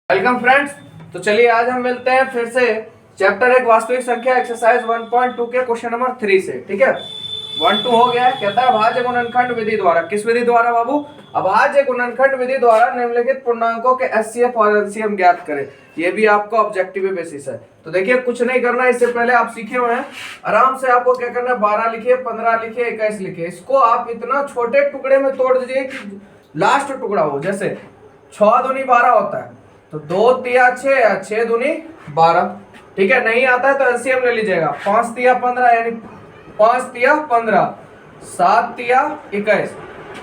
Welcome friends. तो चलिए आज हम मिलते हैं फिर से चैप्टर एक वास्तविक संख्या एक्सरसाइज 1.2 के क्वेश्चन नंबर 3 से। ठीक है, 1-2 हो गया है। कहता है अभाज्य गुणनखंड विधि द्वारा, किस विधि द्वारा बाबू? अभाज्य गुणनखंड विधि द्वारा निम्नलिखित पूर्णांकों के एचसीएफ और एलसीएम ज्ञात करें। ये भी आपका ऑब्जेक्टिव बेसिस है। तो देखिए कुछ नहीं करना, इससे पहले आप सीखे हुए हैं। आराम से आपको क्या करना है, 12 लिखिए, 15 लिखिए, 21 लिखिए। इसको आप इतना छोटे टुकड़े में तोड़ दीजिए कि लास्ट टुकड़ा हो। जैसे 6 दूनी 12 होता है, तो 2 तिया 6 या 6 दूनी 12। ठीक है, नहीं आता है तो एलसीएम ले लीजिएगा। 5 तिया 15 यानी 5 तिया 15, 7 तिया 21।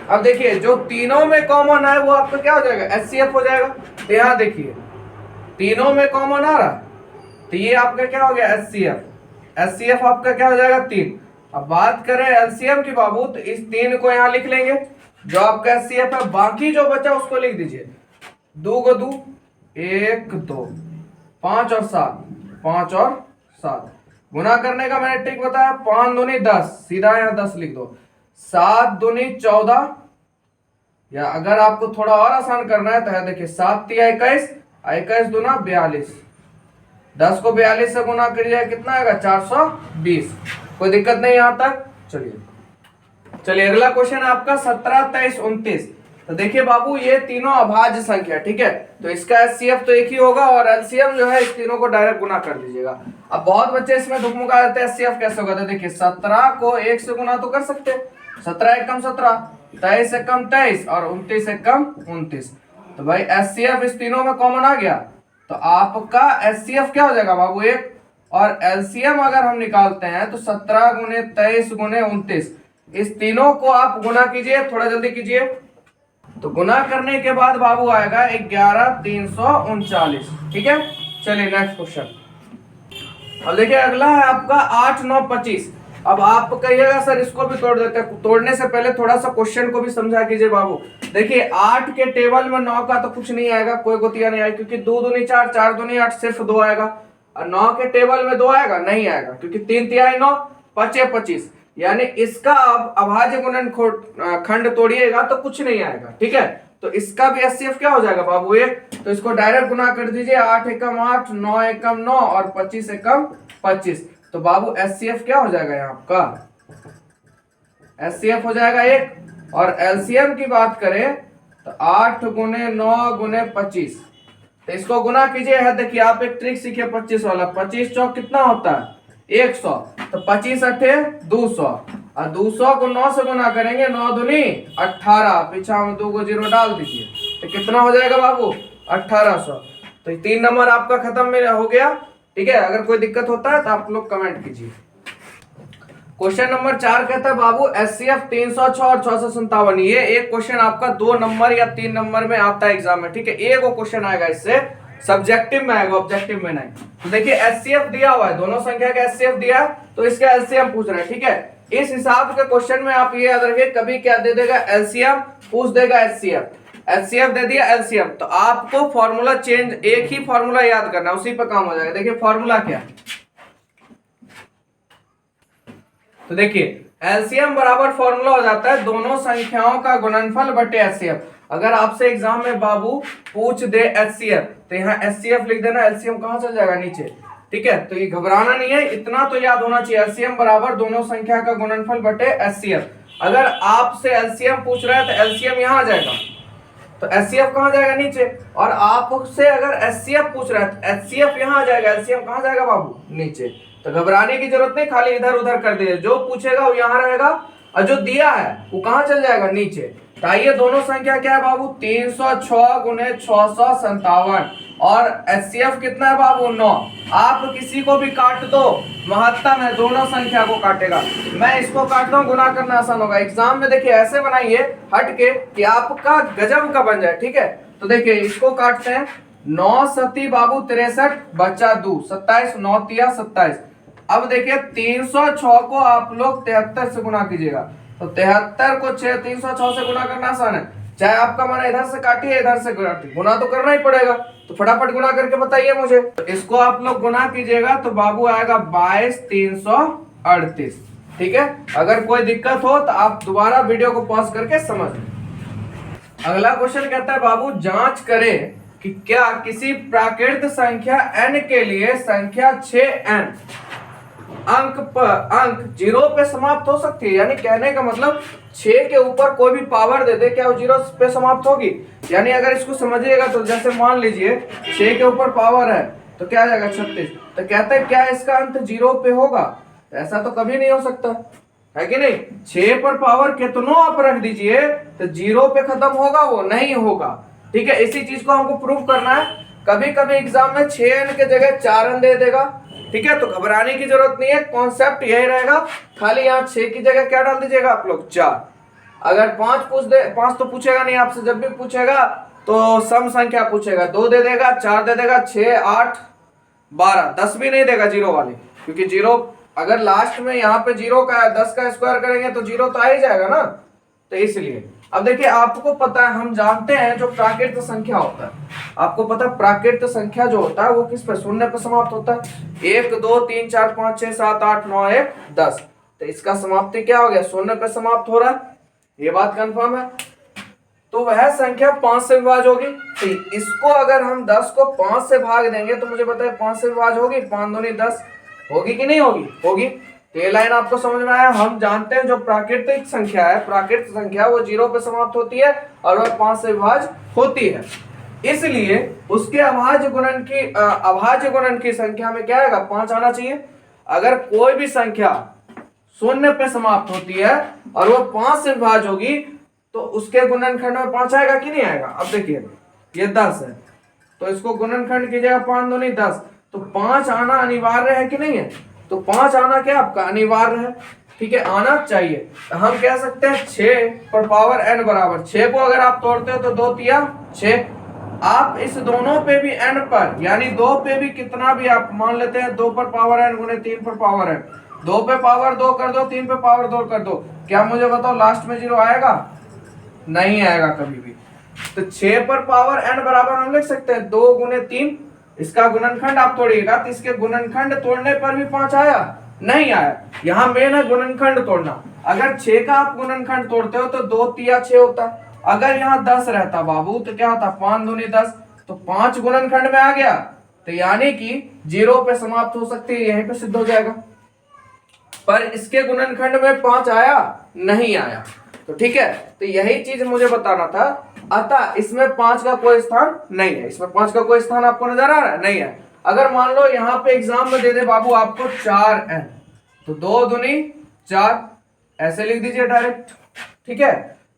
अब देखिए जो तीनों में कॉमन है वो आपका क्या हो जाएगा, एचसीएफ हो जाएगा। तो यहाँ देखिए तीनों में कॉमन आ रहा, तो ये आपका क्या हो गया, एचसीएफ। एचसीएफ आपका क्या हो जाएगा, 3। अब बात करें एलसीएम की बाबू, तो इस 3 को यहाँ लिख लेंगे जो आपका एचसीएफ है। बाकी जो बचा उसको लिख दीजिए। 2 को 2, 1 2, 5 और 7, 5 और 7। गुना करने का मैंने ट्रिक बताया, 5 दूनी 10, सीधा यहाँ 10 लिख दो। 7 दूनी 14, या अगर आपको थोड़ा और आसान करना है तो देखिए 7 तिया 21, 21 दूना 42। 10 को 42 से गुना करिए, कितना आएगा, 420। कोई दिक्कत नहीं यहाँ तक। चलिए अगला क्वेश्चन है आपका 17, 23, 29। तो देखिए बाबू ये तीनों अभाज्य संख्या, ठीक है, तो इसका एचसीएफ तो एक ही होगा और एलसीएम जो है इस तीनों को डायरेक्ट गुना कर दीजिएगा। अब बहुत बच्चे इसमें दुखमुखा देते हैं एचसीएफ कैसे होगा। तो देखिए 17 को 1 से गुना तो कर सकते हैं, 17 एकम 17, 23 एकम 23 और 29 एकम 29। तो भाई एचसीएफ इस तीनों में कॉमन आ गया, तो आपका एचसीएफ क्या हो जाएगा बाबू, 1। और एलसीएम अगर हम निकालते हैं तो 17 गुने 23 गुने 29, इस तीनों को आप गुना कीजिए, थोड़ा जल्दी कीजिए। तो गुना करने के बाद बाबू आएगा 11,339। ठीक है, चलिए नेक्स्ट क्वेश्चन। अब देखिए अगला है आपका 8, 9, 25। अब आप कहिएगा सर इसको भी तोड़ देते हैं। तोड़ने से पहले थोड़ा सा क्वेश्चन को भी समझा कीजिए बाबू। देखिए 8 के टेबल में 9 का तो कुछ नहीं आएगा, कोई गोतिया नहीं आएगी, क्योंकि 2 दूनी 4, 4 दूनी 8, सिर्फ 2 आएगा। और 9 के टेबल में 2 आएगा, नहीं आएगा, क्योंकि 3 तिहाई 9, 5 25। यानी इसका अब अभाज्य गुणनखंड तोड़िएगा तो कुछ नहीं आएगा। ठीक है, तो इसका भी एचसीएफ क्या हो जाएगा बाबू, 1। तो इसको डायरेक्ट गुना कर दीजिए, 8 एकम 8, 9 एकम 9 और 25 एकम 25। तो बाबू एचसीएफ क्या हो जाएगा यहाँ आपका, एचसीएफ हो जाएगा 1। और एलसीएम की बात करें तो 8 गुने 9 गुने 25, तो इसको गुना कीजिए। है देखिए आप एक ट्रिक सीखिए 25 वाला। 25 चौक कितना होता है, 100। तो 25 अठे 200, और 200 को 9 से गुना करेंगे, 9 दूनी 18, पीछा में 2 को 0 डाल दीजिए, तो कितना हो जाएगा बाबू, 1800। तो 3 नंबर आपका खत्म में हो गया। ठीक है, अगर कोई दिक्कत होता है तो आप लोग कमेंट कीजिए। क्वेश्चन नंबर 4 कहता है बाबू एचसीएफ 306 और 657। ये एक क्वेश्चन आपका 2 नंबर या 3 नंबर में आता है एग्जाम में। ठीक है, एक वो क्वेश्चन आएगा इससे, सब्जेक्टिव में आएगा, ऑब्जेक्टिव में नहीं। तो देखिए एचसीएफ दिया हुआ है, दोनों संख्या का एचसीएफ दिया है, तो इसका एलसीएम पूछ रहे हैं। ठीक है, इस हिसाब के क्वेश्चन में आप ये याद रखिए, कभी क्या दे देगा, एलसीएम पूछ देगा, एचसीएफ, एचसीएफ दे दिया, एलसीएम। तो आपको फॉर्मूला चेंज, एक ही फॉर्मूला याद करना, उसी पे काम हो जाएगा। देखिए फॉर्मूला क्या, तो देखिए एलसीएम बराबर फॉर्मूला हो जाता है दोनों संख्याओं का गुणनफल बटे एचसीएफ। अगर आपसे एग्जाम में बाबू पूछ दे एचसीएफ, तो यहाँ एचसीएफ लिख देना, एलसीएम कहां चल जाएगा, नीचे। ठीक है, तो ये घबराना नहीं है, इतना तो याद होना चाहिए, एलसीएम बराबर दोनों संख्या का गुणनफल बटे एचसीएफ। अगर आपसे एलसीएम पूछ रहा है तो एलसीएम यहाँ आ जाएगा, तो एचसीएफ कहां जाएगा, नीचे। और आपसे अगर एचसीएफ पूछ रहा है तो एचसीएफ यहाँ आ जाएगा, एलसीएम कहां जाएगा बाबू, नीचे। तो घबराने की जरूरत नहीं, खाली इधर उधर कर दीजिए, जो पूछेगा वो यहाँ रहेगा और जो दिया है वो कहां चल जाएगा, नीचे। तो आइए दोनों संख्या क्या है बाबू, 306 गुने 657 और एचसीएफ कितना है बाबू, 9। आप किसी को भी काट दो, महत्तम है, दोनों संख्या को काटेगा। मैं इसको काटता हूँ, गुना करना आसान होगा। एग्जाम में देखिए ऐसे बनाइए हट के कि आपका गजब का बन जाए। ठीक है, तो देखिए इसको काटते हैं, 9 सती बाबू 63 बचा 2, 27, 9 तिया 27। अब देखिए 306 को आप लोग 73 से गुना कीजिएगा, तो 73 को 306 से गुना करना आसान है। चाहे आपका मन इधर से काटिए इधर से काटिए, गुना तो करना ही पड़ेगा। तो फटाफट गुना करके बताइए मुझे। तो इसको आप लोग गुना कीजिएगा तो बाबू आएगा 22,338। ठीक है, अगर कोई दिक्कत हो तो आप दोबारा वीडियो को पॉज करके समझ लें। अगला क्वेश्चन कहता है बाबू जांच करें कि क्या किसी प्राकृत संख्या n के लिए संख्या 6n अंक 0 पे समाप्त हो सकती है। यानी कहने का मतलब 6 के ऊपर कोई भी पावर दे दे, क्या वो 0 पे समाप्त होगी? यानी अगर इसको समझिएगा तो जैसे मान लीजिए 6 के ऊपर पावर है तो क्या आ जाएगा 36, तो कहते हैं क्या इसका अंत 0 पे होगा? ऐसा तो कभी नहीं हो सकता है कि नहीं। 6 पर पावर कितनों आप रख दीजिए तो 0 पे खत्म होगा वो? नहीं होगा। ठीक है, इसी चीज को हमको प्रूव करना है। कभी कभी एग्जाम में 6n के जगह 4n दे देगा, ठीक है, तो घबराने की जरूरत नहीं है, कॉन्सेप्ट यही रहेगा। खाली यहाँ 6 की जगह क्या डाल दीजिएगा आप लोग? 4। अगर 5 तो पूछेगा नहीं आपसे, जब भी पूछेगा तो सम संख्या पूछेगा, 2 दे देगा, 4 दे देगा, 6, 8, 12, 10 भी नहीं देगा 0 वाले, क्योंकि 0 अगर लास्ट में यहाँ पे 0 का 10 का स्क्वायर करेंगे तो 0 तो आ ही जाएगा ना, तो इसलिए। अब देखिए, आपको पता है, हम जानते हैं जो प्राकृत संख्या होता है, आपको पता है प्राकृत संख्या जो होता है वो किस पे? शून्य पे समाप्त होता है। 1 2 3 4 5 6 7 8 9 1 10, तो इसका समाप्ति क्या हो गया? शून्य पे समाप्त हो रहा है, ये बात कंफर्म है। तो वह संख्या 5 से विभाज्य होगी। तो इसको अगर हम 10 को 5 से भाग देंगे तो मुझे बताइए 5 से विभाज्य होगी? 5 दूनी 10 होगी कि नहीं होगी? होगी। तो ये लाइन आपको समझ में आया। हम जानते हैं जो प्राकृतिक संख्या है, प्राकृतिक संख्या वो 0 पे समाप्त होती है और वह 5 से विभाज्य होती है, इसलिए उसके अभाज्य गुणन की संख्या में क्या आएगा? 5 आना चाहिए। अगर कोई भी संख्या शून्य पे समाप्त होती है और वो 5 से विभाज्य होगी तो उसके गुणनखंड में 5 आएगा कि नहीं आएगा? अब देखिए, ये 10 है तो इसको गुणनखंड कीजिएगा, 5 दूनी 10, तो 5 आना अनिवार्य है कि नहीं है? तो 5 आना क्या आपका अनिवार्य है, ठीक है, आना चाहिए। तो हम कह सकते हैं 6 पर पावर n बराबर 6 को अगर आप तोड़ते हो तो 2 तिया 6। आप इस दोनों पे भी n पर, यानी 2 पे भी कितना भी आप मान लेते हैं, 2 पर पावर n गुने 3 पर पावर n, 2 पे पावर 2 कर दो, 3 पे पावर 2 कर दो, क्या मुझे बताओ लास्ट में 0 आएगा? नहीं आएगा कभी भी। तो 6 पर पावर n बराबर हम लिख सकते हैं 2 गुने 3, इसका गुणनखंड आप तोड़िएगा तो इसके गुणनखंड तोड़ने पर भी 5 आया? नहीं आया। यहाँ मेन है गुणनखंड तोड़ना। अगर 6 का आप गुणनखंड तोड़ते हो तो 2 तिया 6 होता। अगर यहाँ 10 रहता बाबू तो क्या होता? 5 दूनी 10, तो 5 गुणनखंड में आ गया, तो यानी कि 0 पे समाप्त हो सकती है, यहीं पे सिद्ध हो जाएगा। पर इसके गुणनखंड में 5 आया? नहीं आया। तो ठीक है, तो यही चीज मुझे बताना था। अतः इसमें 5 का कोई स्थान नहीं है, इसमें 5 का कोई स्थान आपको नजर आ रहा है? नहीं है। अगर मान लो यहाँ पे एग्जाम में दे दे बाबू आपको 4n, तो 2 दूनी 4 ऐसे लिख दीजिए डायरेक्ट, ठीक है।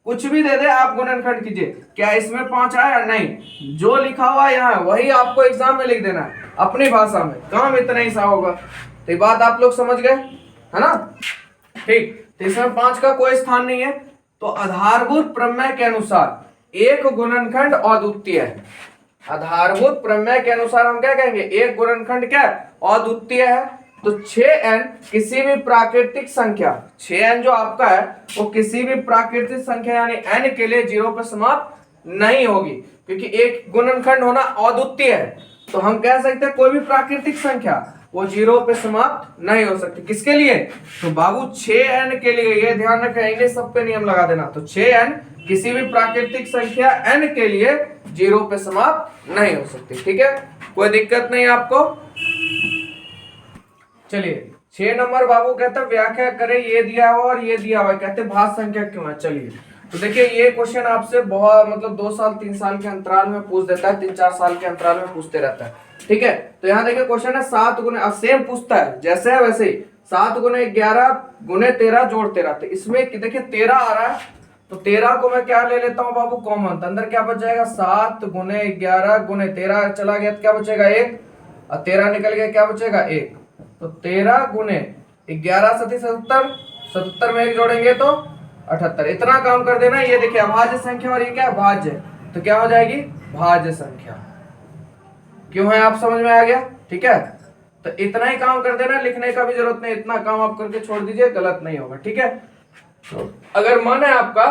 कुछ भी दे दे आप गुणनखंड कीजिए, क्या इसमें 5 आया? नहीं। जो लिखा हुआ यहाँ वही आपको एग्जाम में लिख देना है अपनी भाषा में, काम इतना ही सा होगा। तो ये बात आप लोग समझ गए है ना? ठीक, तो इसमें 5 का कोई स्थान नहीं है। तो आधारभूत प्रमेय के अनुसार एक गुणनखंड अद्वितीय है। आधारभूत प्रमेय के अनुसार हम क्या कहेंगे? एक गुणनखंड क्या अद्वितीय है। तो 6n किसी भी प्राकृतिक संख्या, 6n जो आपका है वो किसी भी प्राकृतिक संख्या यानी n के लिए 0 पर समाप्त नहीं होगी, क्योंकि एक गुणनखंड होना अद्वितीय है। तो हम कह सकते हैं कोई भी प्राकृतिक संख्या वो 0 पे समाप्त नहीं हो सकती। किसके लिए? तो बाबू 6n के लिए, ये ध्यान रखेंगे, सब पे नियम लगा देना। तो 6n किसी भी प्राकृतिक संख्या n के लिए 0 पे समाप्त नहीं हो सकती, ठीक है, कोई दिक्कत नहीं आपको। चलिए 6 नंबर बाबू कहता है व्याख्या करें, ये दिया हुआ और ये दिया हुआ, कहते हैं भाज्य संख्या क्यों है। चलिए तो देखिए, ये क्वेश्चन आपसे बहुत मतलब 2 साल 3 साल के अंतराल में पूछ देता है, 3-4 साल के अंतराल में पूछते रहता है, ठीक है। तो यहाँ देखिए क्वेश्चन है 7 गुने, अब सेम पूछता है जैसे है वैसे ही, 7 गुने 11 गुने 13 जोड़ 13। तो इसमें देखिए 13 आ रहा है, तो 13 को मैं क्या ले लेता हूँ बाबू कॉमन, तो अंदर क्या बच जाएगा? 7 गुने 11 गुने 13 चला गया तो क्या बचेगा? 1, और 13 निकल गया क्या बचेगा? 1। तो 13 गुने 11 सती 77, 77 में 1 जोड़ेंगे तो 78। इतना काम कर देना। ये देखिए अभाज्य संख्या और ये क्या भाज्य, तो क्या हो जाएगी? भाज्य संख्या। क्यों है आप समझ में आ गया? ठीक है, तो इतना ही काम कर देना, लिखने का भी जरूरत नहीं, इतना काम आप करके छोड़ दीजिए, गलत नहीं होगा, ठीक है। अगर मन है आपका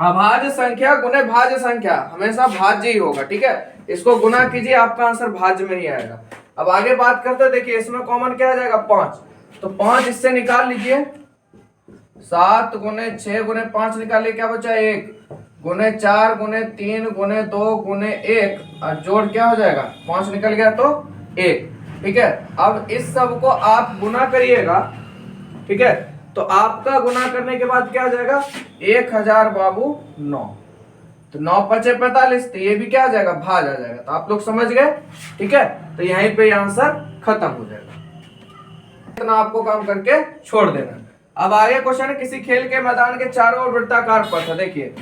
अभाज्य संख्या गुने भाज्य संख्या, हमेशा भाज्य ही होगा, ठीक है, इसको गुना कीजिए आपका आंसर भाज्य में ही आएगा। अब आगे बात करते हैं, देखिए इसमें कॉमन क्या आ जाएगा? 5, तो 5 इससे निकाल लीजिए, 7 गुने 6 गुने 5 निकालिए, क्या बचा? 1, गुने 4 गुने 3 गुने 2 गुने 1 और जोड़ क्या हो जाएगा 5 निकल गया तो 1। ठीक है, अब इस सब को आप गुना करिएगा। ठीक है, तो आपका गुना करने के बाद क्या आ जाएगा 1000 बाबू 9, तो 9 पचे 45, तो ये भी क्या आ जाएगा भाज आ जाएगा। तो आप लोग समझ गए। ठीक है, तो यहीं पे आंसर खत्म हो जाएगा। इतना आपको काम करके छोड़ देना। अब आगे क्वेश्चन है, किसी खेल के मैदान के चारों ओर वृत्ताकार पथ है। देखिए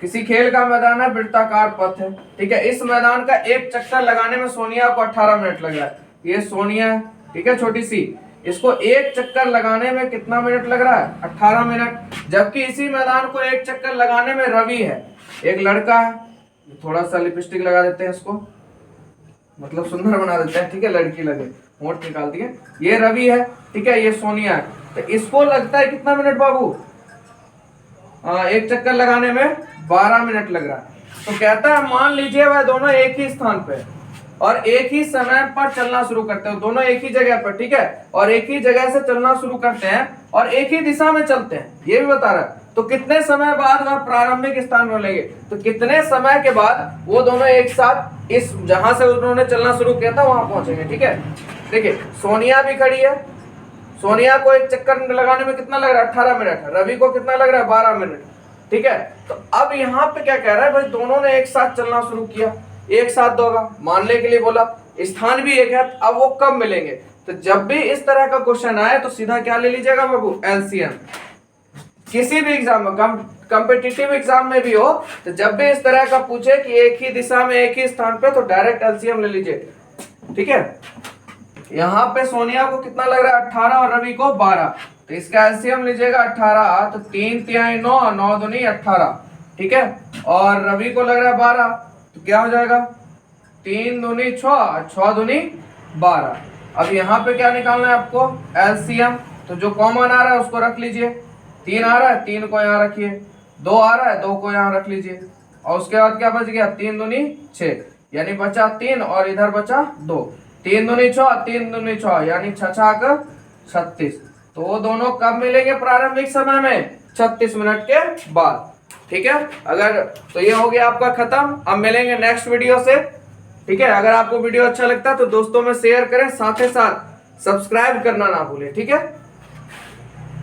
किसी खेल का मैदान है, वृत्ताकार पथ है। ठीक है, इस मैदान का एक चक्कर लगाने में सोनिया को 18 मिनट लग रहा है। ये सोनिया है, ठीक है, छोटी सी, इसको एक चक्कर लगाने में कितना मिनट लग रहा है 18 मिनट। जबकि इसी मैदान को एक चक्कर लगाने में रवि है, एक लड़का है, थोड़ा सा लिपस्टिक लगा देते हैं इसको, मतलब सुंदर बना देते हैं। ठीक है, लड़की लगे, होंठ निकाल दिए। ये रवि है, ठीक है, ये सोनिया है। तो इसको लगता है कितना मिनट बाबू, एक चक्कर लगाने में 12 मिनट लग रहा है। तो कहता है मान लीजिए वह दोनों एक ही स्थान पे और एक ही समय पर चलना शुरू करते हैं, दोनों एक ही जगह पर। ठीक है, और एक ही जगह से चलना शुरू करते हैं और एक ही दिशा में चलते हैं, ये भी बता रहा है। तो कितने समय बाद वह प्रारंभिक स्थान पर लेंगे, तो कितने समय के बाद वो दोनों एक साथ इस जहां से उन्होंने चलना शुरू किया था वहां पहुंचेंगे। ठीक है, देखिए सोनिया भी खड़ी है, सोनिया को एक चक्कर लगाने में कितना लग रहा है 18 मिनट, रवि को कितना लग रहा है 12 मिनट। ठीक है, तो अब यहाँ पे क्या कह रहा है भाई, दोनों ने एक साथ चलना शुरू किया, एक साथ दोगा मानने के लिए बोला, स्थान भी एक है। अब वो कब मिलेंगे, तो जब भी इस तरह का क्वेश्चन आए तो सीधा क्या ले लीजिएगा बाबू, एलसीएम। किसी भी एग्जाम में, कॉम्पिटिटिव एग्जाम में भी हो, तो जब भी इस तरह का पूछे कि एक ही दिशा में एक ही स्थान पे, तो डायरेक्ट एलसीएम ले लीजिए। ठीक है, यहाँ पे सोनिया को कितना लग रहा है 18 और रवि को 12, तो इसका एलसीएम लीजिएगा 18, तो 3 तिहाई 9, 9 दूनी 18। ठीक है, और रवि को लग रहा है 12, तो क्या हो जाएगा 3 दूनी 6, 6 दूनी 12। अब यहाँ पे क्या निकालना है आपको, एलसीएम। तो जो कॉमन आ रहा है उसको रख लीजिए, 3 आ रहा है 3 को यहाँ रखिए, 2 आ रहा है 2 को यहाँ रख लीजिए, और उसके बाद क्या बच गया 3 दूनी 6, यानी बचा 3 और इधर बचा 2, 3 दूनी 6, 3 दूनी 6, यानी 6 का 36। तो वो दोनों कब मिलेंगे प्रारंभिक समय में, 36 मिनट के बाद। ठीक है, अगर तो ये हो गया आपका खत्म। अब मिलेंगे नेक्स्ट वीडियो से। ठीक है, अगर आपको वीडियो अच्छा लगता है तो दोस्तों में शेयर करें, साथ ही साथ सब्सक्राइब करना ना भूलें। ठीक है।